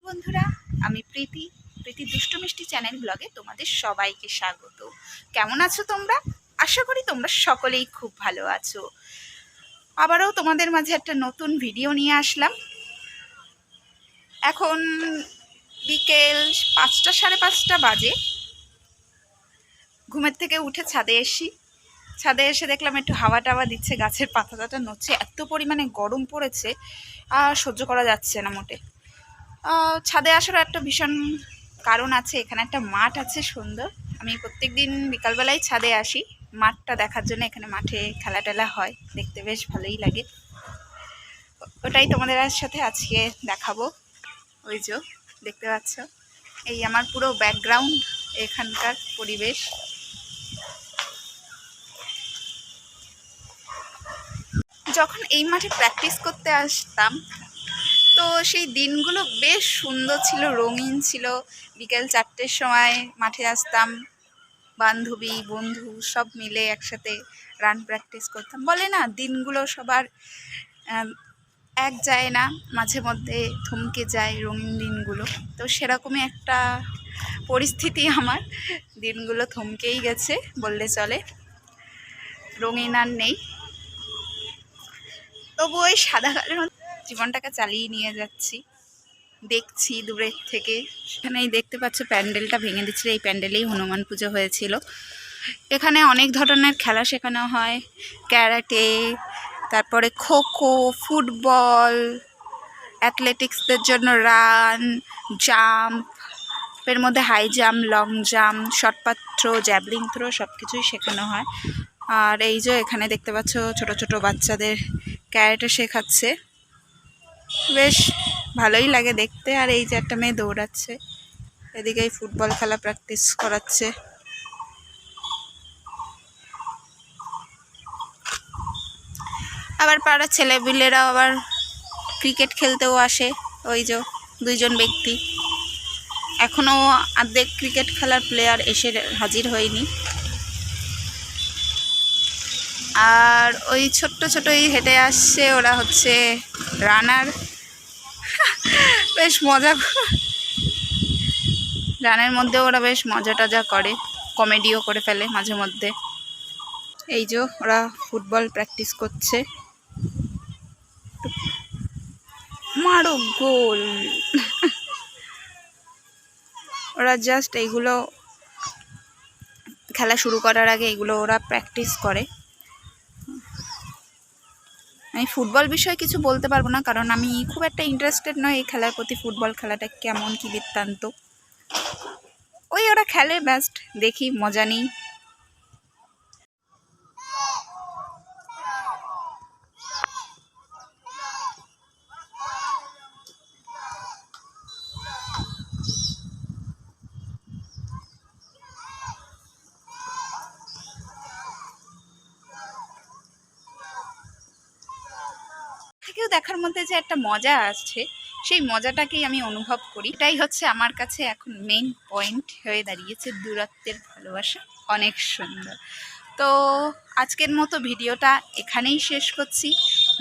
বন্ধুরা, আমি প্রীতি দুষ্টু মিষ্টি চ্যানেল ব্লগে তোমাদের সবাইকে স্বাগত। কেমন আছো তোমরা? আশা করি তোমরা সকলেই খুব ভালো আছো। আবারও তোমাদের মাঝে একটা নতুন ভিডিও নিয়ে আসলাম। এখন বিকেল 5টা, 5:30 বাজে। ঘুমের থেকে উঠে ছাদে এসে দেখলাম একটু হাওয়া টাওয়া দিচ্ছে, গাছের পাতা টাতা নড়ছে। এত পরিমাণে গরম পড়েছে, আর সহ্য করা যাচ্ছে না মোটে। ছাদে আসার একটা ভীষণ কারণ আছে। এখানে একটা মাঠ আছে সুন্দর। আমি প্রত্যেকদিন বিকালবেলায় ছাদে আসি মাঠটা দেখার জন্য। এখানে মাঠে খেলা টেলা হয়, দেখতে বেশ ভালোই লাগে। ওটাই তোমাদের সাথে আজকে দেখাবো। ওই যে দেখতে পাচ্ছ, এই আমার পুরো ব্যাকগ্রাউন্ড, এখানকার পরিবেশ। যখন এই মাঠে প্র্যাকটিস করতে আসতাম, তো সেই দিনগুলো বেশ সুন্দর ছিল, রঙিন ছিল। বিকেল 4টের সময় মাঠে আসতাম, বান্ধবী বন্ধু সব মিলে একসাথে রান প্র্যাকটিস করতাম। বলে না, দিনগুলো সবার এক যায় না, মাঝে মধ্যে থমকে যায় রঙিন দিনগুলো। তো সেরকমই একটা পরিস্থিতি আমার। দিনগুলো থমকেই গেছে বললে চলে, রঙিন আর নেই। তবু ওই সাদা কালো জীবনটাকে চালিয়ে নিয়ে যাচ্ছি। দেখছি দূরের থেকে। এখানেই দেখতে পাচ্ছ প্যান্ডেলটা ভেঙে দিচ্ছিল। এই প্যান্ডেলেই হনুমান পুজো হয়েছিল। এখানে অনেক ধরনের খেলা শেখানো হয়, ক্যারাটে, তারপরে খোখো, ফুটবল, অ্যাথলেটিক্সদের জন্য রান, জাম্প, এর মধ্যে high jump, long jump, shot put throw, javelin throw সব কিছুই শেখানো হয়। আর এই যে এখানে দেখতে পাচ্ছ ছোট ছোট বাচ্চাদের ক্যারাটে শেখাচ্ছে, বেশ ভালোই লাগে দেখতে। আর এই যে একটা মেয়ে দৌড়াচ্ছে, এদিকে ফুটবল খেলা প্র্যাকটিস করাচ্ছে। আবার পাড়ার ছেলেপিলেরা আবার ক্রিকেট খেলতেও আসে। ওই যে দুইজন ব্যক্তি, এখনও অর্ধেক ক্রিকেট খেলার প্লেয়ার এসে হাজির হয়নি। আর ওই ছোট্ট ছোটই হেঁটে আসছে, ওরা হচ্ছে রানার। বেশ মজা, রানের মধ্যে ওরা বেশ মজা টজা করে, কমেডিও করে ফেলে মাঝে মধ্যে। এই যে ওরা ফুটবল প্র্যাকটিস করছে। মারো গোল। ওরা জাস্ট এইগুলো খেলা শুরু করার আগে এগুলো ওরা প্র্যাকটিস করে। আমি ফুটবল বিষয়ে কিছু বলতে পারবো না, কারণ আমি খুব একটা ইন্টারেস্টেড নই এই খেলার প্রতি। ফুটবল খেলাটা কেমন কি বৃত্তান্ত, ওই ওরা খেলে, ব্যাস্ট দেখি, মজা নিই। থেকেও দেখার মধ্যে যে একটা মজা আসছে, সেই মজাটাকেই আমি অনুভব করি। এটাই হচ্ছে আমার কাছে এখন মেইন পয়েন্ট হয়ে দাঁড়িয়েছে। দূরত্বের ভালোবাসা অনেক সুন্দর। তো আজকের মতো ভিডিওটা এখানেই শেষ করছি।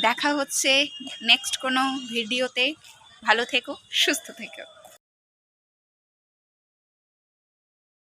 দেখা হচ্ছে নেক্সট কোনো ভিডিওতে। ভালো থেকো, সুস্থ থেকো।